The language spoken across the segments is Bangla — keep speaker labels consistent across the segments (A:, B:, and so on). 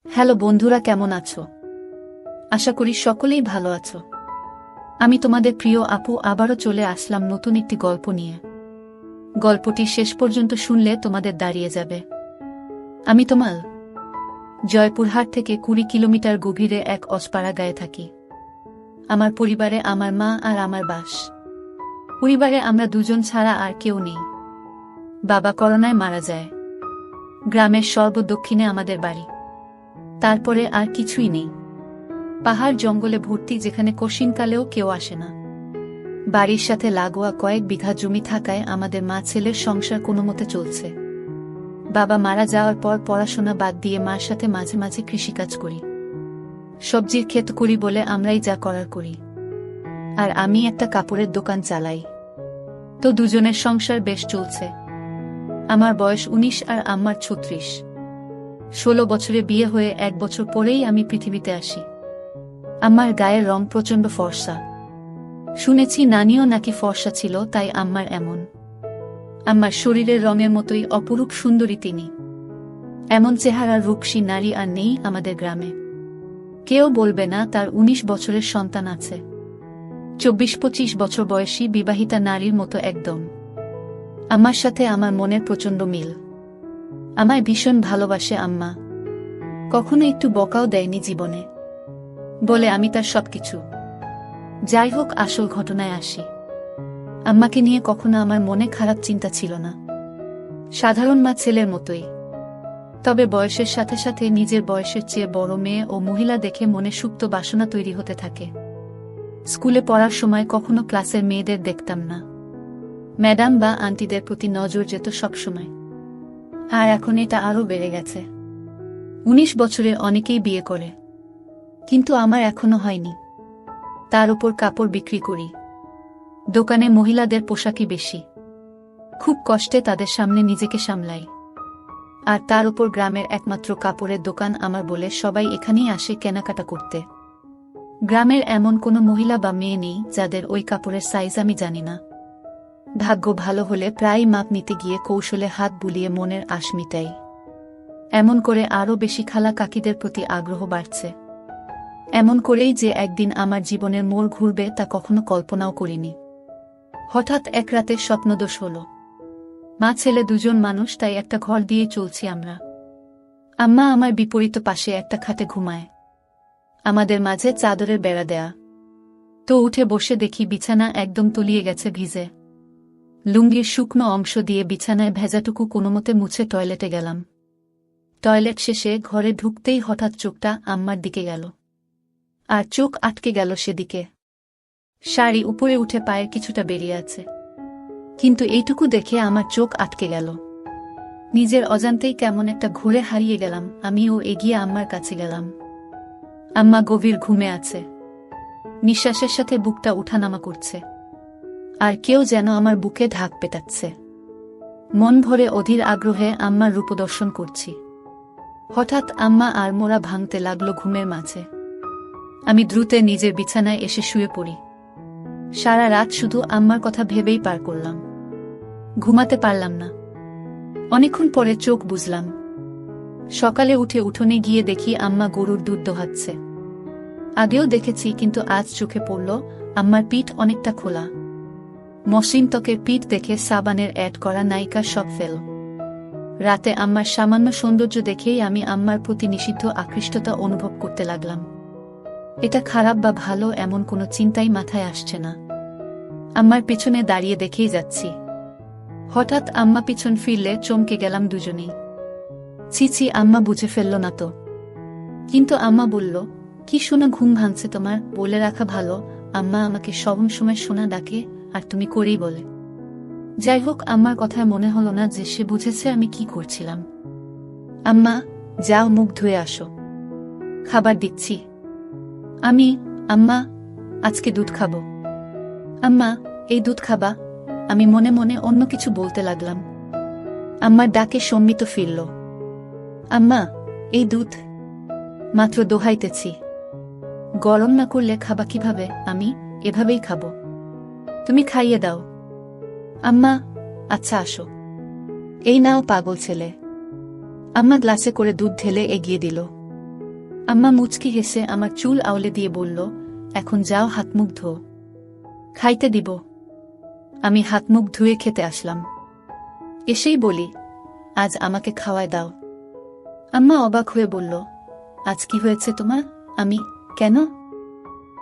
A: হ্যালো বন্ধুরা, কেমন আছো? আশা করি সকলেই ভালো আছো। আমি তোমাদের প্রিয় আপু আবারও চলে আসলাম নতুন একটি গল্প নিয়ে। গল্পটি শেষ পর্যন্ত শুনলে তোমাদের দাঁড়িয়ে যাবে। আমি তোমাল জয়পুরহাট থেকে 20 কিলোমিটার গভীরে এক অজপাড়া গায়ে থাকি। আমার পরিবারে আমার মা আর আমার বাস। পরিবারে আমরা দুজন ছাড়া আর কেউ নেই। বাবা করোনায় মারা যায়। গ্রামের সর্বদক্ষিণে আমাদের বাড়ি। তারপরে আর কিছুই নেই। পাহাড় জঙ্গলে ভর্তি, যেখানে কশিনকালেও কেউ আসে না। বাড়ির সাথে লাগোয়া কয়েক বিঘা জমি থাকায় আমাদের মা ছেলের সংসার কোনোমতে চলছে। বাবা মারা যাওয়ার পর পড়াশোনা বাদ দিয়ে মার সাথে মাঝে মাঝে কৃষিকাজ করি। সবজির ক্ষেত করি বলে আমরাই যা করার করি। আর আমি একটা কাপড়ের দোকান চালাই। তো দুজনের সংসার বেশ চলছে। আমার বয়স 19 আর আম্মার 36। 16 বছরে বিয়ে হয়ে 1 বছর পরেই আমি পৃথিবীতে আসি। আম্মার গায়ের রং প্রচণ্ড ফর্সা। শুনেছি নানিও নাকি ফর্সা ছিল, তাই আম্মার এমন। আম্মার শরীরের রঙের মতোই অপরূপ সুন্দরী তিনি। এমন চেহারার রূপসী নারী আর নেই আমাদের গ্রামে। কেউ বলবে না তার 19 বছরের সন্তান আছে। 24-25 বছর বয়সী বিবাহিতা নারীর মতো একদম। আম্মার সাথে আমার মনের প্রচণ্ড মিল। আমায় ভীষণ ভালোবাসে আম্মা। কখনো একটু বকাও দেয়নি জীবনে। বলে আমি তার সবকিছু। যাই হোক, আসল ঘটনায় আসি। আম্মাকে নিয়ে কখনো আমার মনে খারাপ চিন্তা ছিল না। সাধারণ মা ছেলের মতোই। তবে বয়সের সাথে সাথে নিজের বয়সের চেয়ে বড় মেয়ে ও মহিলা দেখে মনে সুপ্ত বাসনা তৈরি হতে থাকে। স্কুলে পড়ার সময় কখনো ক্লাসের মেয়েদের দেখতাম না। ম্যাডাম বা আন্টিদের প্রতি নজর যেত সবসময়। আর এখন এটা আরও বেড়ে গেছে। 19 বছরে অনেকেই বিয়ে করে, কিন্তু আমার এখনো হয়নি। তার উপর কাপড় বিক্রি করি। দোকানে মহিলাদের পোশাকই বেশি। খুব কষ্টে তাদের সামনে নিজেকে সামলাই। আর তার উপর গ্রামের একমাত্র কাপড়ের দোকান আমার বলে সবাই এখানেই আসে কেনাকাটা করতে। গ্রামের এমন কোনো মহিলা বা মেয়ে নেই যাদের ওই কাপড়ের সাইজ আমি জানি না। ভাগ্য ভালো হলে প্রায় মাপ নিতে গিয়ে কৌশলে হাত বুলিয়ে মনের আশ মিটাই। এমন করে আরও বেশি খালা কাকিদের প্রতি আগ্রহ বাড়ছে। এমন করেই যে একদিন আমার জীবনের মোড় ঘুরবে তা কখনো কল্পনাও করিনি। হঠাৎ এক রাতে স্বপ্নদোষ হল। মা ছেলে দুজন মানুষ, তাই একটা ঘর দিয়ে চলছি আমরা। আম্মা আমার বিপরীত পাশে একটা খাটে ঘুমায়। আমাদের মাঝে চাদরের বেড়া দেয়া। তো উঠে বসে দেখি বিছানা একদম তলিয়ে গেছে ভিজে। লুঙ্গির শুকনো অংশ দিয়ে বিছানায় ভেজাটুকু কোনোমতে মুছে টয়লেটে গেলাম। টয়লেট শেষে ঘরে ঢুকতেই হঠাৎ চোখটা আম্মার দিকে গেল। আর চোখ আটকে গেল সেদিকে। শাড়ি উপরে উঠে পায়ের কিছুটা বেরিয়ে আছে, কিন্তু এইটুকু দেখে আমার চোখ আটকে গেল। নিজের অজান্তেই কেমন একটা ঘুরে হারিয়ে গেলাম। আমিও এগিয়ে আম্মার কাছে গেলাম। আম্মা গভীর ঘুমে আছে। নিঃশ্বাসের সাথে বুকটা উঠানামা করছে। আর কেউ যেন আমার বুকে ঢাক পেটাচ্ছে। মন ভরে অধীর আগ্রহে আম্মার রূপদর্শন করছি। হঠাৎ আম্মা আর মোড়া ভাঙতে লাগলো ঘুমের মাঝে। আমি দ্রুত নিজের বিছানায় এসে শুয়ে পড়ি। সারা রাত শুধু আম্মার কথা ভেবেই পার করলাম। ঘুমাতে পারলাম না। অনেকক্ষণ পরে চোখ বুজলাম। সকালে উঠে উঠোনে গিয়ে দেখি আম্মা গরুর দুধ দোহাচ্ছে। আগেও দেখেছি, কিন্তু আজ চোখে পড়ল আম্মার পিঠ অনেকটা খোলা। মসৃণ ত্বকের পিঠ দেখে সাবানের অ্যাড করা নায়িকার সব ফেল। রাতে আম্মার সামান্য সৌন্দর্য দেখেই আমি আম্মার প্রতি নিষিদ্ধ আকৃষ্টতা অনুভব করতে লাগলাম। এটা খারাপ বা ভালো এমন কোনো চিন্তাই মাথায় আসছে না। আম্মার পিছনে দাঁড়িয়ে দেখেই যাচ্ছি। হঠাৎ আম্মা পিছন ফিরলে চমকে গেলাম দুজনেই। ছি, আম্মা বুঝে ফেলল না তো? কিন্তু আম্মা বলল, কি শোনা, ঘুম ভাঙছে তোমার? বলে রাখা ভালো, আম্মা আমাকে সব সময় সোনা ডাকে, আর তুমি করেই বলে। যাই হোক, আম্মার কথায় মনে হলো না যে সে বুঝেছে আমি কি করছিলাম। আম্মা, যাও মুখ ধুয়ে আসো, খাবার দিচ্ছি। আম্মা, আজকে দুধ খাবো। আম্মা, এই দুধ খাবা? আমি মনে মনে অন্য কিছু বলতে লাগলাম। আম্মার ডাকে সম্মিত ফিরল। আম্মা, এই দুধ। মাত্র দোহাইতেছি। গরম না করলে খাবা কিভাবে? আমি এভাবেই খাবো। তুমি খাইয়ে দাও। আম্মা, আচ্ছা আসো। এই নাও পাগল ছেলে। আম্মা গ্লাসে করে দুধ ঢেলে এগিয়ে দিল। আম্মা মুচকি হেসে আমার চুল আউলে দিয়ে বলল, এখন যাও হাত মুখ ধো, খাইতে দিব। আমি হাত মুখ ধুয়ে খেতে আসলাম। এসেই বলি, আজ আমাকে খাওয়ায় দাও। আম্মা অবাক হয়ে বলল, আজ কি হয়েছে তোমার? আমি, কেন?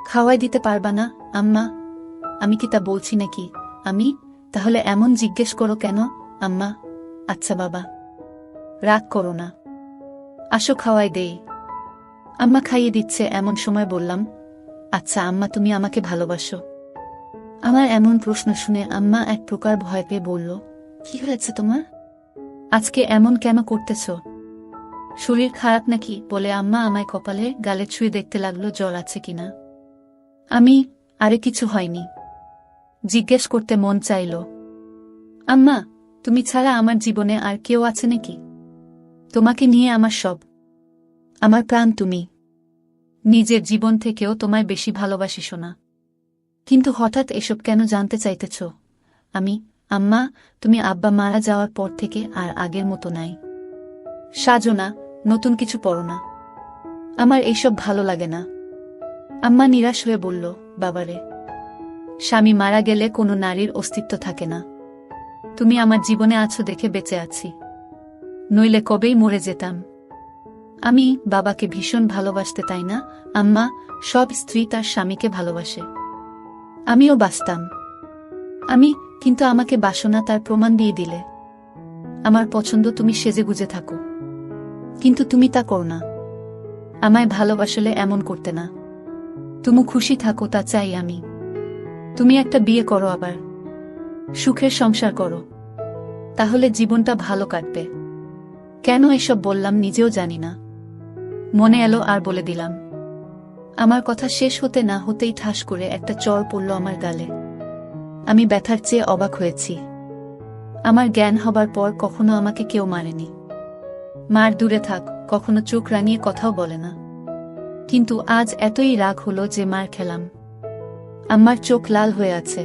A: খাওয়াই দিতে পারবা না আম্মা? আমি কি তা বলছি নাকি? আমি, তাহলে এমন জিজ্ঞেস করো কেন? আম্মা, আচ্ছা বাবা, রাগ করো না, আসো খাওয়াই দেই। আম্মা খাইয়ে দিচ্ছে এমন সময় বললাম, আচ্ছা আম্মা, তুমি আমাকে ভালোবাসো? আমার এমন প্রশ্ন শুনে আম্মা এক প্রকার ভয় পেয়ে বলল, কি হয়েছে তোমার? আজকে এমন কেন করতেছ? শরীর খারাপ নাকি? বলে আম্মা আমায় কপালে গালে ছুঁয়ে দেখতে লাগলো জ্বর আছে কিনা। আমি, আরে কিছু হয়নি। জিজ্ঞেস করতে মন চাইল, আম্মা, তুমি ছাড়া আমার জীবনে আর কেউ আছে নাকি? তোমাকে নিয়ে আমার সব, আমার প্রাণ তুমি। নিজের জীবন থেকেও তোমায় বেশি ভালোবাসি সোনা। কিন্তু হঠাৎ এসব কেন জানতে চাইতেছ? আমি, আম্মা, তুমি আব্বা মারা যাওয়ার পর থেকে আর আগের মতো নাই। সাজো না, নতুন কিছু পড়ো না, আমার এইসব ভালো লাগে না। আম্মা নিরাশ হয়ে বলল, বাবারে, স্বামী মারা গেলে কোনো নারীর অস্তিত্ব থাকে না। তুমি আমার জীবনে আছো দেখে বেঁচে আছি, নইলে কবেই মরে যেতাম। আমি বাবাকে ভীষণ ভালোবাসতে, তাই না আম্মা? সব স্ত্রী তার স্বামীকে ভালোবাসে, আমিও বাসতাম। আমি, কিন্তু আমাকে বাসনা তার প্রমাণ দিয়ে দিলে। আমার পছন্দ তুমি সেজেগুজে থাকো, কিন্তু তুমি তা করো না। আমায় ভালোবাসলে এমন করতে না। তুমি খুশি থাকো, তা চাই আমি। তুমি একটা বিয়ে করো, আবার সুখের সংসার করো, তাহলে জীবনটা ভালো কাটবে। কেন এসব বললাম নিজেও জানি না, মনে এলো আর বলে দিলাম। আমার কথা শেষ হতে না হতেই ঠাস করে একটা চড় পড়ল আমার গালে। আমি ব্যথার চেয়ে অবাক হয়েছি। আমার জ্ঞান হবার পর কখনো আমাকে কেউ মারেনি। মার দূরে থাক, কখনো চোখ রাঙিয়ে কথাও বলে না। কিন্তু আজ এতই রাগ হলো যে মার খেলাম। আম্মার চোখ লাল হয়ে আছে,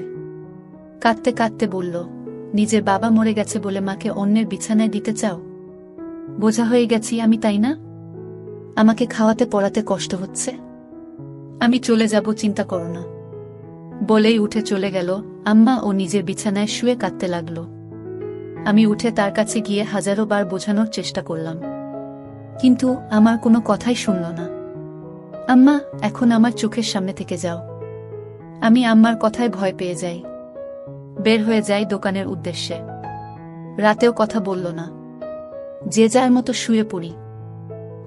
A: কাঁদতে কাঁদতে বলল, নিজের বাবা মরে গেছে বলে মাকে অন্যের বিছানায় দিতে চাও? বোঝা হয়ে গেছি আমি, তাই না? আমাকে খাওয়াতে পড়াতে কষ্ট হচ্ছে। আমি চলে যাব, চিন্তা করো না। বলেই উঠে চলে গেল। আম্মা ও নিজের বিছানায় শুয়ে কাঁদতে লাগল। আমি উঠে তার কাছে গিয়ে হাজারো বার বোঝানোর চেষ্টা করলাম, কিন্তু আমার কোনো কথাই শুনল না। আম্মা, এখন আমার চোখের সামনে থেকে যাও। আমি আম্মার কথায় ভয় পেয়ে যাই, বের হয়ে যাই দোকানের উদ্দেশ্যে। রাতেও কথা বলল না, যে যার মতো শুয়ে পড়ি।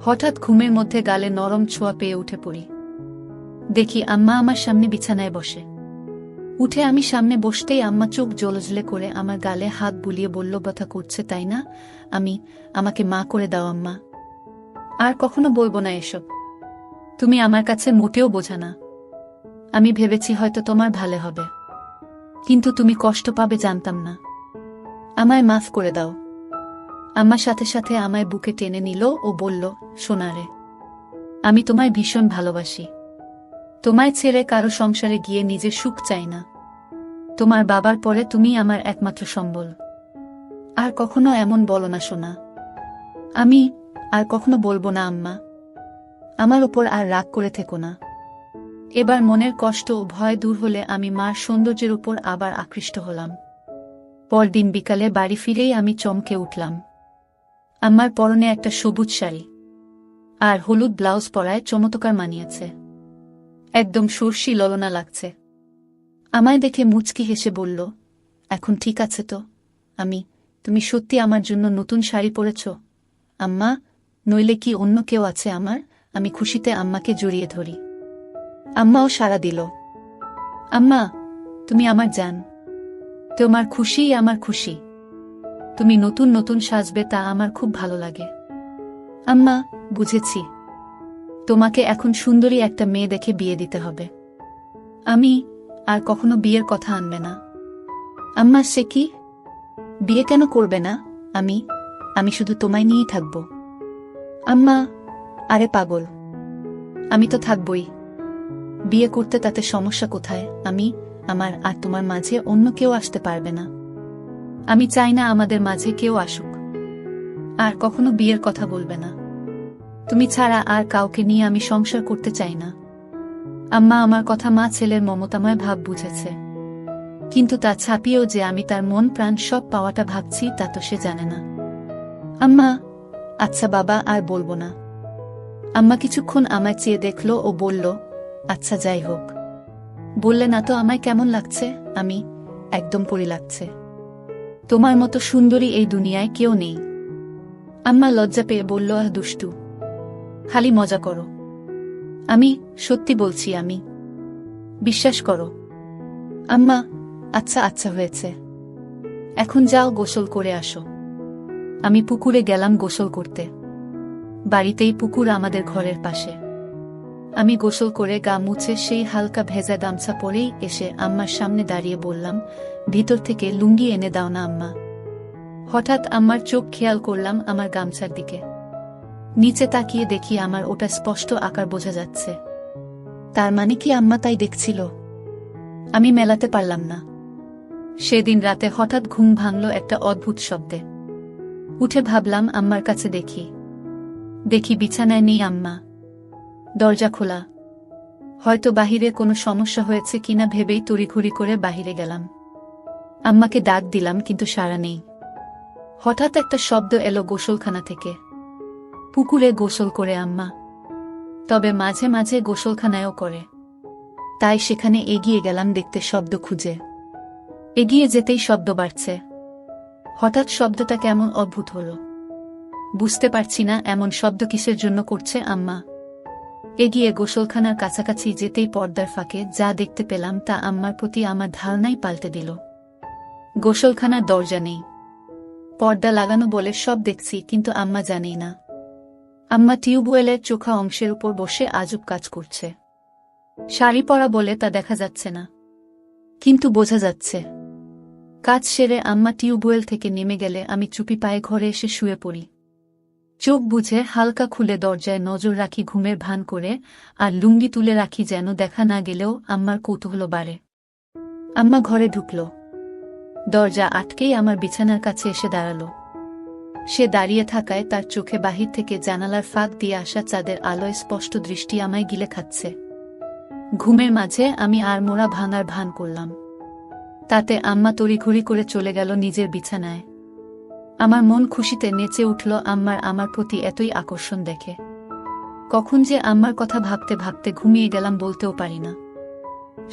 A: হঠাৎ ঘুমের মধ্যে গালে নরম ছোঁয়া পেয়ে উঠে পড়ি। দেখি আম্মা আমার সামনে বিছানায় বসে। উঠে আমি সামনে বসতেই আম্মা চোখ জ্বলজ্বলে করে আমার গালে হাত বুলিয়ে বলল, ব্যথা করছে তাই না? আমাকে মা করে দাও আম্মা। আর কখনো বলবো না এসব। তুমি আমার কাছে মোটেও বোঝা না। আমি ভেবেছি হয়তো তোমার ভালো হবে, কিন্তু তুমি কষ্ট পাবে জানতাম না। আমায় মাফ করে দাও। আম্মার সাথে সাথে আমায় বুকে টেনে নিল ও বলল, সোনারে, আমি তোমায় ভীষণ ভালোবাসি। তোমায় ছেড়ে কারো সংসারে গিয়ে নিজের সুখ চাই না। তোমার বাবার পরে তুমি আমার একমাত্র সম্বল। আর কখনো এমন বলো না সোনা। আমি আর কখনো বলবো না আম্মা। আমার উপর আর রাগ করে থেকো না। এবার মনের কষ্ট ও ভয় দূর হলে আমি মার সৌন্দর্যের উপর আবার আকৃষ্ট হলাম। পরদিন বিকালে বাড়ি ফিরেই আমি চমকে উঠলাম। আম্মার পরনে একটা সবুজ শাড়ি আর হলুদ ব্লাউজ পরায় চমৎকার মানিয়েছে। একদম সর্ষি ললনা লাগছে। আমায় দেখে মুচকি হেসে বলল, এখন ঠিক আছে তো? তুমি সত্যি আমার জন্য নতুন শাড়ি পরেছ আম্মা? নইলে কি অন্য কেউ আছে আমার? আমি খুশিতে আম্মাকে জড়িয়ে ধরি। আম্মাও সাড়া দিল। আম্মা, তুমি আমার জান। তোমার খুশিই আমার খুশি। তুমি নতুন নতুন সাজবে, তা আমার খুব ভালো লাগে। আম্মা, বুঝেছি। তোমাকে এখন সুন্দরী একটা মেয়ে দেখে বিয়ে দিতে হবে। আমি আর কখনো বিয়ের কথা আনবে না। আম্মা, সে কি? বিয়ে কেন করবে না? আমি শুধু তোমায় নিয়েই থাকব। আম্মা, আরে পাগল, আমি তো থাকবই। বিয়ে করতে তাতে সমস্যা কোথায়? আমার আর তোমার মাঝে অন্য কেউ আসতে পারবে না। আমি চাই না আমাদের মাঝে কেউ আসুক। আর কখনো বিয়ের কথা বলবে না। তুমি ছাড়া আর কাউকে নিয়ে আমি সংসার করতে চাই না। আম্মা আমার কথা মা ছেলের মমতাময় ভাব বুঝেছে, কিন্তু তা ছাপিয়েও যে আমি তার মন প্রাণ সব পাওয়াটা ভাবছি তা তো সে জানে না। আম্মা, আচ্ছা বাবা, আর বলবো না। আম্মা কিছুক্ষণ আমায় চেয়ে দেখল ও বলল, আচ্ছা যাই হোক। বললে না তো আমায় কেমন লাগছে? আমি একদম পরি লাগছে। তোমার মতো সুন্দরী এই দুনিয়ায় কেউ নেই। আম্মা লজ্জা পেয়ে বলল, আহ দুষ্টু, খালি মজা করো। আমি সত্যি বলছি, আমি। বিশ্বাস করো। আম্মা, আচ্ছা আচ্ছা হয়েছে, এখন যাও গোসল করে আসো। আমি পুকুরে গেলাম গোসল করতে। বাড়িতেই পুকুর আমাদের ঘরের পাশে। আমি গোসল করে গা মুছে সেই হালকা ভেজা গামছা পরেই এসে আম্মার সামনে দাঁড়িয়ে বললাম, ভিতর থেকে লুঙ্গি এনে দাও না আম্মা। হঠাৎ আম্মার চোখ খেয়াল করলাম আমার গামছার দিকে। নিচে তাকিয়ে দেখি আমার ওটা স্পষ্ট আকার বোঝা যাচ্ছে। তার মানে কি আম্মা তাই দেখছিল? আমি মেলাতে পারলাম না। সেদিন রাতে হঠাৎ ঘুম ভাঙল একটা অদ্ভুত শব্দে। উঠে ভাবলাম আম্মার কাছে দেখি বিছানায় নেই আম্মা। দরজা খোলা। হয়তো বাহিরে কোনো সমস্যা হয়েছে কিনা ভেবেই তড়িঘড়ি করে বাহিরে গেলাম। আম্মাকে ডাক দিলাম কিন্তু সাড়া নেই। হঠাৎ একটা শব্দ এলো গোসলখানা থেকে। পুকুরে গোসল করে আম্মা, তবে মাঝে মাঝে গোসলখানায়ও করে। তাই সেখানে এগিয়ে গেলাম দেখতে শব্দ খুঁজে। এগিয়ে যেতেই শব্দ বাড়ছে। হঠাৎ শব্দটা কেমন অদ্ভুত হলো। বুঝতে পারছি না এমন শব্দ কিসের জন্য করছে আম্মা। এগিয়ে গোসলখানার কাছাকাছি যেতেই পর্দার ফাঁকে যা দেখতে পেলাম তা আম্মার প্রতি আমার ধারণাই পাল্টে দিল। গোসলখানার দরজা নেই, পর্দা লাগানো বলে সব দেখছি, কিন্তু আম্মা জানেই না। আম্মা টিউবওয়েলের চোখা অংশের উপর বসে আজব কাজ করছে। শাড়ি পরা বলে তা দেখা যাচ্ছে না, কিন্তু বোঝা যাচ্ছে। কাজ সেরে আম্মা টিউবওয়েল থেকে নেমে গেলে আমি চুপি পায়ে ঘরে এসে শুয়ে পড়ি। চোখ বুঝে হালকা খুলে দরজায় নজর রাখি ঘুমের ভান করে, আর লুঙ্গি তুলে রাখি যেন দেখা না গেলেও আম্মার কৌতূহল বাড়ে। আম্মা ঘরে ঢুকল। দরজা আটকেই আমার বিছানার কাছে এসে দাঁড়াল। সে দাঁড়িয়ে থাকায় তার চোখে বাহির থেকে জানালার ফাঁক দিয়ে আসা চাঁদের আলোয় স্পষ্ট দৃষ্টি আমায় গিলে খাচ্ছে। ঘুমের মাঝে আমি আর মোড়া ভাঙার ভান করলাম। তাতে আম্মা তড়িঘড়ি করে চলে গেল নিজের বিছানায়। আমার মন খুশিতে নেচে উঠল আমার প্রতি এতই আকর্ষণ দেখে। কখন যে আম্মার কথা ভাবতে ভাবতে ঘুমিয়ে গেলাম বলতেও পারি না।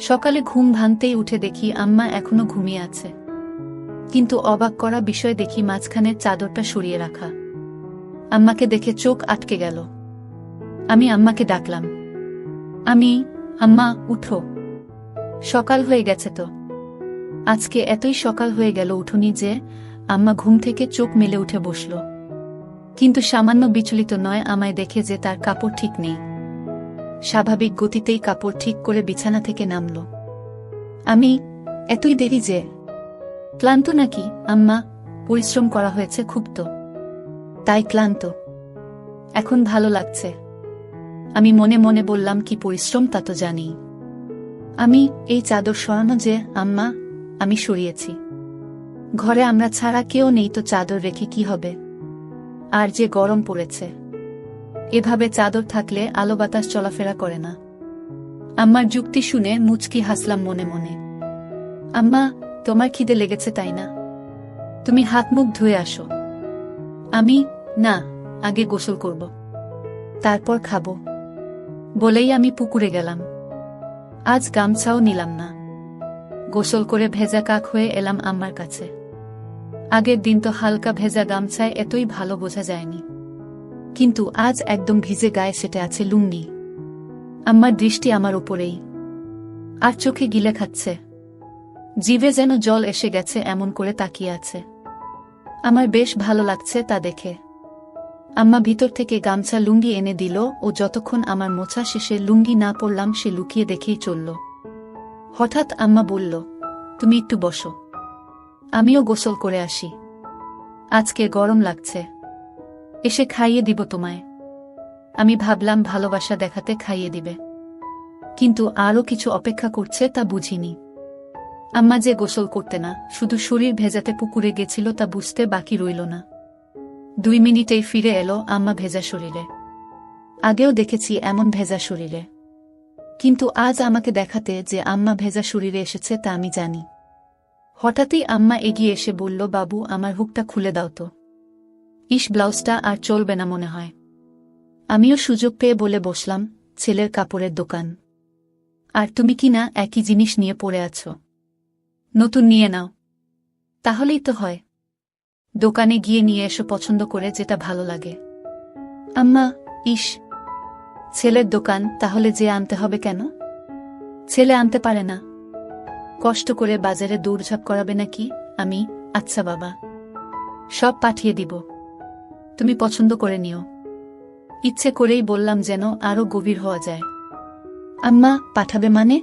A: সকালে ঘুম ভাঙতেই উঠে দেখি আম্মা এখনো ঘুমিয়ে আছে, কিন্তু অবাক করা বিষয় দেখি মাঝখানের চাদরটা সরিয়ে রাখা। আম্মাকে দেখে চোখ আটকে গেল। আমি আম্মাকে ডাকলাম, আম্মা উঠো, সকাল হয়ে গেছে তো। আজকে এতই সকাল হয়ে গেল উঠোনি যে? আম্মা ঘুম থেকে চোখ মেলে উঠে বসল, কিন্তু সামান্য বিচলিত নয় আমায় দেখে যে তার কাপড় ঠিক নেই। স্বাভাবিক গতিতেই কাপড় ঠিক করে বিছানা থেকে নামল। আমি, এতই দেরি যে? ক্লান্ত নাকি আম্মা? পরিশ্রম করা হয়েছে খুব তো, তাই ক্লান্ত। এখন ভালো লাগছে। আমি মনে মনে বললাম, কি পরিশ্রম তা তো জানি। এই চাদর সরানো যে আম্মা? আমি সরিয়েছি। ঘরে আমরা ছাড়া কেউ নেই, তো চাদর রেখে কি হবে? আর যে গরম পড়েছে, এভাবে চাদর থাকলে আলো বাতাস চলাফেরা করে না। আম্মার যুক্তি শুনে মুচকি হাসলাম মনে মনে। আম্মা, তোমার খিদে লেগেছে তাই না? তুমি হাত মুখ ধুয়ে আসো। না, আগে গোসল করব, তারপর খাবো বলেই আমি পুকুরে গেলাম। আজ গামছাও নিলাম না। গোসল করে ভেজা কাক হয়ে এলাম আম্মার কাছে। আগের দিন তো হালকা ভেজা গামছায় এতই ভালো বোঝা যায়নি, কিন্তু আজ একদম ভিজে গায়ে সেটে আছে লুঙ্গি। আম্মার দৃষ্টি আমার উপরেই, আর চোখে গিলে খাচ্ছে। জিভে যেন জল এসে গেছে এমন করে তাকিয়ে আছে। আমার বেশ ভালো লাগছে তা দেখে। আম্মা ভিতর থেকে গামছা লুঙ্গি এনে দিল ও যতক্ষণ আমার মোছা শেষে লুঙ্গি না পরলাম সে লুকিয়ে দেখেই চলল। হঠাৎ আম্মা বলল, তুমি একটু বসো, আমিও গোসল করে আসি। আজকে গরম লাগছে, এসে খাইয়ে দিব তোমায়। আমি ভাবলাম ভালোবাসা দেখাতে খাইয়ে দিবে, কিন্তু আরও কিছু অপেক্ষা করছে তা বুঝিনি। আম্মা যে গোসল করতে না, শুধু শরীর ভেজাতে পুকুরে গেছিল তা বুঝতে বাকি রইল না। 2 মিনিটেই ফিরে এলো আম্মা ভেজা শরীরে। আগেও দেখেছি এমন ভেজা শরীরে, কিন্তু আজ আমাকে দেখাতে যে আম্মা ভেজা শরীরে এসেছে তা আমি জানি। হঠাৎই আম্মা এগিয়ে এসে বলল, বাবু আমার হুকটা খুলে দাও তো। ব্লাউজটা আর চলবে না মনে হয়। আমিও সুযোগ পেয়ে বলে বসলাম, ছেলের কাপড়ের দোকান, আর তুমি কি না একই জিনিস নিয়ে পড়ে আছো? নতুন নিয়ে নাও, তাহলেই তো হয়। দোকানে গিয়ে নিয়ে এসো পছন্দ করে যেটা ভালো লাগে। আম্মা, ছেলের দোকান, তাহলে যে আনতে হবে কেন? ছেলে আনতে পারে না? কষ্ট করে বাজারে দৌড়ঝাঁপ করাবে নাকি? আমি, আচ্ছা বাবা, সব পাঠিয়ে দিব, তুমি পছন্দ করে নিও। ইচ্ছে করেই বললাম যেন আরো গভীর হওয়া যায়। আম্মা, পাঠাবে মানে?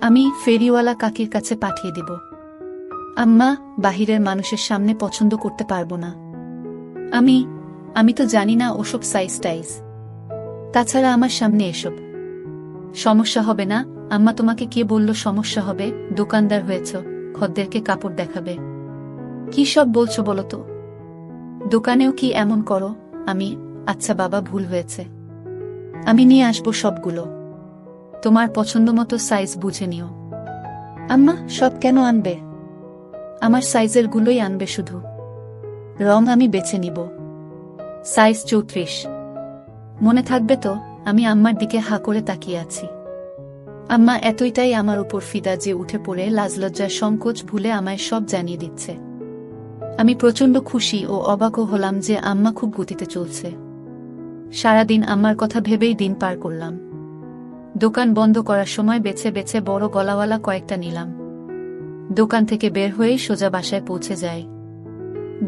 A: আমি ফেরিওয়ালা কাকির কাছে পাঠিয়ে দিব। আম্মা, বাহিরের মানুষের সামনে পছন্দ করতে পারবো না। আমি তো জানি না ওসব সাইজ টাইজ, তাছাড়া আমার সামনে এসব সমস্যা হবে না। আম্মা, তোমাকে কে বলল সমস্যা হবে? দোকানদার হয়েছ, খদ্দেরকে কাপড় দেখাবে? কি সব বলছো বলো তো? দোকানেও কি এমন করো? আমি, আচ্ছা বাবা, ভুল হয়েছে, আমি নিয়ে আসবো সবগুলো, তোমার পছন্দ মতো সাইজ বুঝে নিও। আম্মা, সব কেন আনবে? আমার সাইজের গুলোই আনবে শুধু, রং আমি বেছে নিব। সাইজ 34, মনে থাকবে তো? আমি আম্মার দিকে হা করে তাকিয়ে আছি। আম্মা এতটাই আমার উপর ফিদা যে উঠে পড়ে লাজলজ্জার সংকোচ ভুলে আমায় সব জানিয়ে দিচ্ছে। আমি প্রচণ্ড খুশি ও অবাকও হলাম যে আম্মা খুব গতিতে চলছে। সারাদিন আম্মার কথা ভেবেই দিন পার করলাম। দোকান বন্ধ করার সময় বেছে বেছে বড় গলাওয়ালা কয়েকটা নিলাম। দোকান থেকে বের হয়েই সোজা বাসায় পৌঁছে যাই।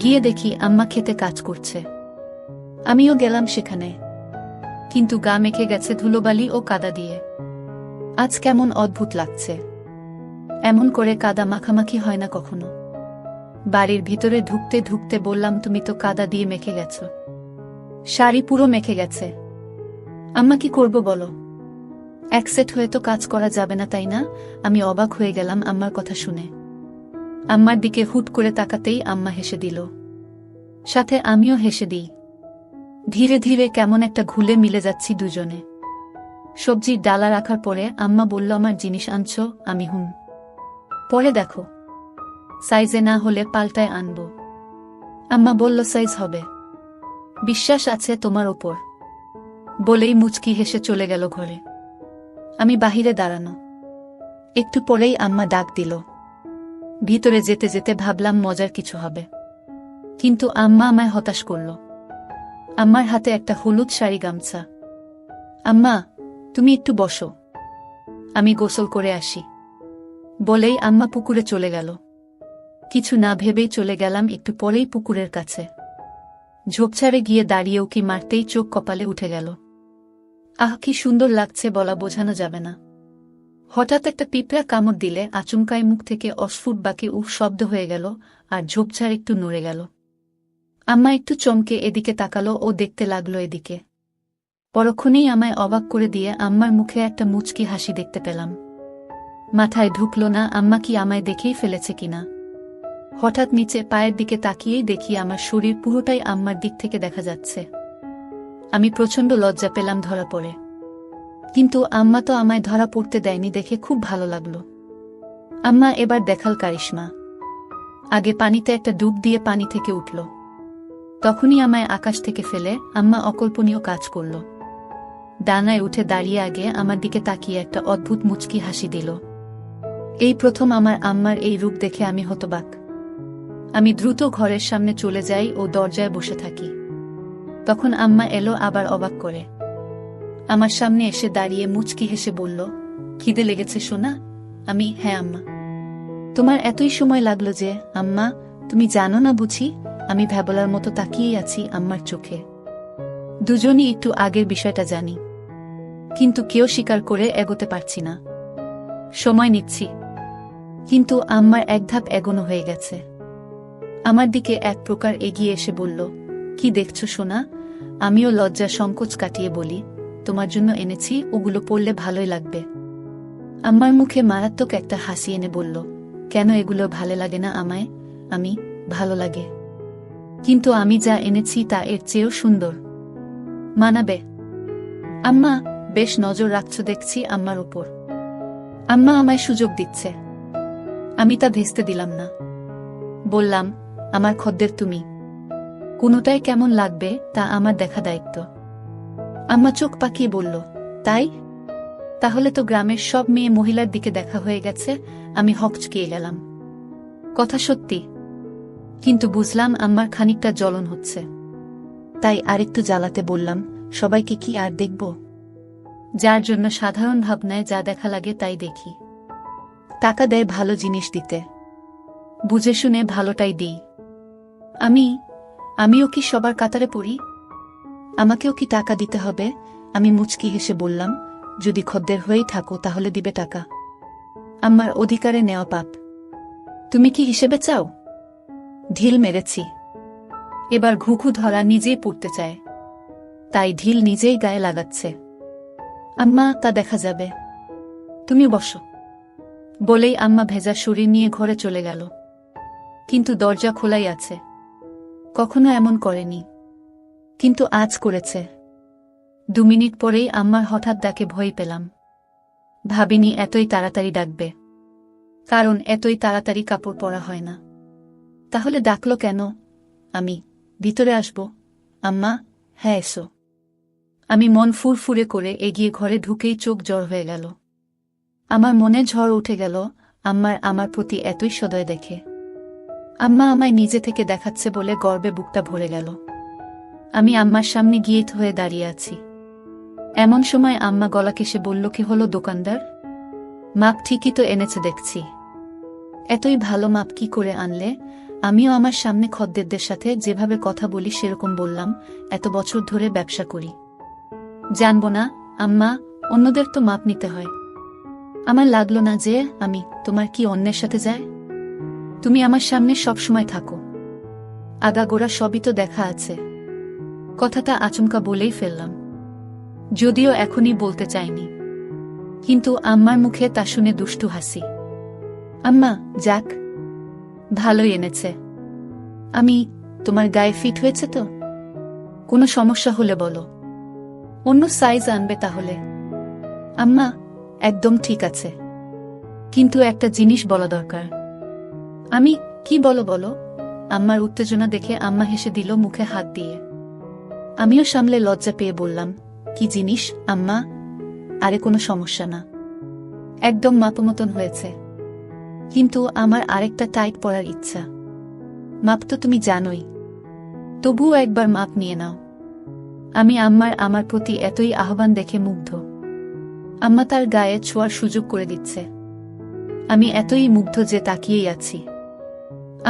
A: গিয়ে দেখি আম্মা খেতে কাজ করছে। আমিও গেলাম সেখানে, কিন্তু গা মেখে গেছে ধুলোবালি ও কাদা দিয়ে। আজ কেমন অদ্ভুত লাগছে, এমন করে কাদা মাখামাখি হয় না কখনো। বাড়ির ভিতরে ঢুকতে ঢুকতে বললাম, তুমি তো কাদা দিয়ে মেখে গেছ, শাড়ি পুরো মেখে গেছে। আম্মা, কি করব বলো? এক সেট হয়ে তো কাজ করা যাবে না, তাই না? আমি অবাক হয়ে গেলাম আম্মার কথা শুনে। আম্মার দিকে হুট করে তাকাতেই আম্মা হেসে দিল, সাথে আমিও হেসে দিই। ধীরে ধীরে কেমন একটা ঘুলে মিলে যাচ্ছি দুজনে। সবজির ডালা রাখার পরে আম্মা বলল, আমার জিনিস আনছো? আমি পরে দেখো, সাইজে না হলে পাল্টায় আনব। আম্মা বলল, সাইজ হবে, বিশ্বাস আছে তোমার ওপর, বলেই মুচকি হেসে চলে গেল ঘরে। আমি বাহিরে দাঁড়ানো। একটু পরেই আম্মা ডাক দিল। ভিতরে যেতে যেতে ভাবলাম মজার কিছু হবে, কিন্তু আম্মা আমায় হতাশ করল। আম্মার হাতে একটা হলুদ শাড়ি গামছা। আম্মা, তুমি একটু বসো, আমি গোসল করে আসি, বলেই আম্মা পুকুরে চলে গেল। কিছু না ভেবেই চলে গেলাম একটু পরেই পুকুরের কাছে। ঝোপঝাড়ে গিয়ে দাঁড়িয়ে উকি মারতেই চোখ কপালে উঠে গেল। আহ, কি সুন্দর লাগছে, বলা বোঝানো যাবে না। হঠাৎ একটা পিঁপড়া কামড় দিলে আচমকায় মুখ থেকে অস্ফুট বাকি উফ শব্দ হয়ে গেল, আর ঝোপঝাড় একটু নড়ে গেল। আম্মা একটু চমকে এদিকে তাকালো ও দেখতে লাগলো এদিকে। পরক্ষণেই আমায় অবাক করে দিয়ে আম্মার মুখে একটা মুচকি হাসি দেখতে পেলাম। মাথায় ঢুকল না আম্মা কি আমায় দেখেই ফেলেছে কিনা। হঠাৎ নিচে পায়ের দিকে তাকিয়েই দেখি আমার শরীর পুরোটাই আম্মার দিক থেকে দেখা যাচ্ছে। আমি প্রচণ্ড লজ্জা পেলাম ধরা পড়ে, কিন্তু আম্মা তো আমায় ধরা পড়তে দেয়নি দেখে খুব ভালো লাগলো। আম্মা এবার দেখাল কারিশমা। আগে পানিতে একটা ডুব দিয়ে পানি থেকে উঠল, তখনই আমায় আকাশ থেকে ফেলে আম্মা অকল্পনীয় কাজ করল। ডানায় উঠে দাঁড়িয়ে আগে আমার দিকে তাকিয়ে একটা অদ্ভুত মুচকি হাসি দিল। এই প্রথম আমার আম্মার এই রূপ দেখে আমি হতবাক। আমি দ্রুত ঘরের সামনে চলে যাই ও দরজায় বসে থাকি। তখন আম্মা এলো আবার অবাক করে। আমার সামনে এসে দাঁড়িয়ে মুচকি হেসে বলল, খিদে লেগেছে সোনা? আমি, হ্যাঁ আম্মা। তোমার এতই সময় লাগলো যে? আম্মা, তুমি জানো না বুঝি? আমি ভ্যাবলার মতো তাকিয়েই আছি আম্মার চোখে। দুজনই একটু আগের বিষয়টা জানি, কিন্তু কেউ স্বীকার করে এগোতে পারছি না। সময় নিচ্ছি, কিন্তু আম্মার এক ধাপ এগোনো হয়ে গেছে। আমার দিকে এক প্রকার এগিয়ে এসে বলল, কি দেখছো সোনা? আমিও লজ্জা সংকোচ কাটিয়ে বলি, তোমার জন্য এনেছি, ওগুলো পড়লে ভালোই লাগবে। আম্মার মুখে মারাত্মক একটা হাসি এনে বলল, কেন এগুলো ভালো লাগে না আমায়? আমি, ভালো লাগে, কিন্তু আমি যা এনেছি তা এর চেয়েও সুন্দর, মানাবে। আম্মা, বেশ নজর রাখছ দেখছি আম্মার উপর। আম্মা আমায় সুযোগ দিচ্ছে। আমি তা ভেস্তে দিলাম না। বললাম, আমার খদ্দের তুমি। কোনোটাই কেমন লাগবে তা আমার দেখা দায়িত্ব। আম্মা চোখ পাকিয়ে বলল, তাই? তাহলে তো গ্রামের সব মেয়ে মহিলার দিকে দেখা হয়ে গেছে। আমি হকচকিয়ে গেলাম। কথা সত্যি, কিন্তু বুঝলাম আম্মার খানিকটা জ্বলন হচ্ছে। তাই আরেকটু জ্বালাতে বললাম, সবাইকে কি আর দেখব? যার জন্য সাধারণ ভাবনায় যা দেখা লাগে তাই দেখি। টাকা দেয় ভালো জিনিস দিতে, বুঝে শুনে ভালোটাই দিই। আমিও কি সবার কাতারে পড়ি? আমাকেও কি টাকা দিতে হবে? আমি মুচকি হেসে বললাম, যদি খদ্দের হয়েই থাকো তাহলে দিবে টাকা। আমার অধিকারে নেওয়া পাপ। তুমি কি হিসেবে চাও? ঢিল মেরেছি। এবার ঘুঘু ধরা নিজেই পড়তে চায়, তাই ঢিল নিজেই গায়ে লাগাচ্ছে। আম্মা, তা দেখা যাবে, তুমি বসো। বলেই আম্মা ভেজা শরীর নিয়ে ঘরে চলে গেল। কিন্তু দরজা খোলাই আছে। কখনো এমন করেনি, কিন্তু আজ করেছে। 2 মিনিট পরেই আম্মার হঠাৎ ডাকে ভয় পেলাম। ভাবিনি এতই তাড়াতাড়ি ডাকবে, কারণ এতই তাড়াতাড়ি কাপড় পরা হয় না। তাহলে ডাকলো কেন? আমি ভিতরে আসব? আম্মা, হ্যাঁ এসো। আমি মন ফুরফুরে করে এগিয়ে ঘরে ঢুকেই চোখ জড় হয়ে গেল। আমার মনে ঝড় উঠে গেল আমার প্রতি এতই সদয় দেখে। আম্মা আমায় নিজে থেকে দেখাচ্ছে বলে গর্বে বুকটা ভরে গেল। আমি আম্মার সামনে গিয়ে হয়ে দাঁড়িয়ে আছি। এমন সময় আম্মা গলা কেসে বলল, কি হলো দোকানদার? মাপ ঠিকই তো এনেছে দেখছি। এতই ভালো মাপ কি করে আনলে? আমিও আমার সামনে খদ্দেরদের সাথে যেভাবে কথা বলি সেরকম বললাম, এত বছর ধরে ব্যবসা করি, জানবো না আম্মা, অন্যদের তো মাপ নিতে হয়। আমার লাগলো না যে আমি তোমার কি অন্যের সাথে যায়। তুমি আমার সামনে সব সময় থাকো, আগাগোড়া সবই তো দেখা আছে। কথাটা আচমকা বলেই ফেললাম, যদিও এখনই বলতে চাইনি। কিন্তু আম্মার মুখে তা শুনে দুষ্টু হাসি। আম্মা, যাক, ভালোই এনেছে। আমি তোমার গায়ে ফিট হয়েছে তো? কোনো সমস্যা হলে বলো, অন্য সাইজ আনবে তাহলে। আম্মা, একদম ঠিক আছে, কিন্তু একটা জিনিস বলা দরকার। আমি কি? বলো। আম্মার উত্তেজনা দেখে আম্মা হেসে দিল মুখে হাত দিয়ে। আমিও সামলে লজ্জা পেয়ে বললাম, কি জিনিস আম্মা? আরে কোনো সমস্যা না, একদম মাপ মতন হয়েছে। কিন্তু আমার আরেকটা টাইট পরার ইচ্ছা। মাপ তো তুমি জানোই, তবুও একবার মাপ নিয়ে নাও। আমি আমার প্রতি এতই আহ্বান দেখে মুগ্ধ। আম্মা তার গায়ে ছোঁয়ার সুযোগ করে দিচ্ছে। আমি এতই মুগ্ধ যে তাকিয়েই আছি।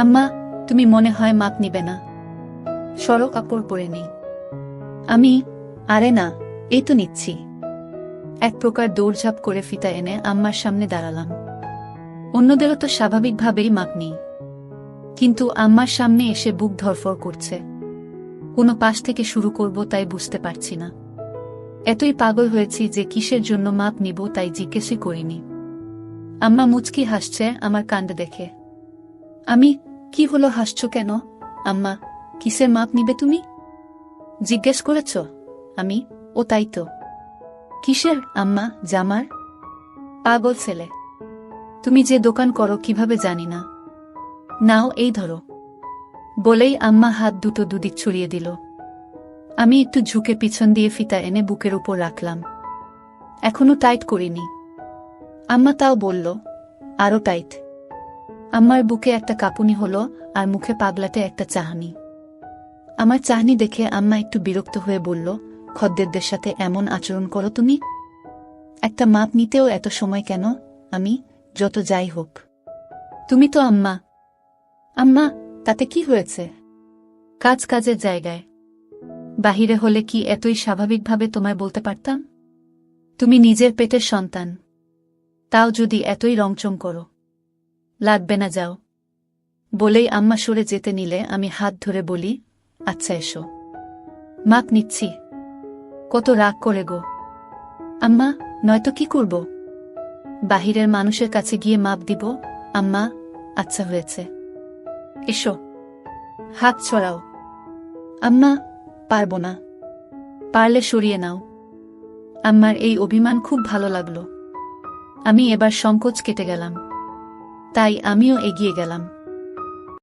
A: আম্মা, তুমি মনে হয় মাপ নিবে না? সরো, কাপড় পরে নেই। আমি, আরে না, এই তো নিচ্ছি। এক প্রকার দৌড়ঝাঁপ করে ফিতা এনে আম্মার সামনে দাঁড়ালাম। অন্যদেরও তো স্বাভাবিকভাবেই মাপ নেই, কিন্তু আম্মার সামনে এসে বুক ধরফর করছে। কোনো পাশ থেকে শুরু করব তাই বুঝতে পারছি না। এতই পাগল হয়েছি যে কিসের জন্য মাপ নিব তাই জিজ্ঞেসই করিনি। আম্মা মুচকি হাসছে আমার কাণ্ড দেখে। আমি, কি হলো, হাসছো কেন? আম্মা, কিসের মাপ নিবে তুমি জিজ্ঞেস করেছ? আমি, ও তাই তো। কিসের আম্মা? জামার। পাগল ছেলে, তুমি যে দোকান করো কিভাবে জানি না। নাও এই ধরো। বলেই আম্মা হাত দুটো দুদিক ছড়িয়ে দিল। আমি একটু ঝুঁকে পিছন দিয়ে ফিতা এনে বুকের উপর রাখলাম। এখনো টাইট করিনি। আম্মা তাও বলল, আরো টাইট। আম্মার বুকে একটা কাঁপুনি হলো আর মুখে পাগলাটে একটা চাহনি। আমার চাহনি দেখে আম্মা একটু বিরক্ত হয়ে বলল, খদ্দেরদের সাথে এমন আচরণ করো তুমি? একটা মাপ নিতেও এত সময় কেন? আমি, যত যাই হোক, তুমি তো আম্মা। আম্মা, তাতে কি হয়েছে? কাজ কাজের জায়গায়, বাহিরে হলে কি এতই স্বাভাবিকভাবে তোমায় বলতে পারতাম? তুমি নিজের পেটের সন্তান, তাও যদি এতই রংচং করো। লাগবে না, যাও। বলেই আম্মা সরে যেতে নিলে আমি হাত ধরে বলি, আচ্ছা এসো, মাপ নিচ্ছি। কত রাগ করে গো আম্মা, নয়তো কি করব? বাহিরের মানুষের কাছে গিয়ে মাপ দিব? আম্মা, আচ্ছা হয়েছে, এসো। হাত ছড়াও। আম্মা, পারবো না। পারলে সরিয়ে নাও। আমার এই অভিমান খুব ভালো লাগলো। আমি এবার সংকোচ কেটে গেলাম। তাই আমিও এগিয়ে গেলাম।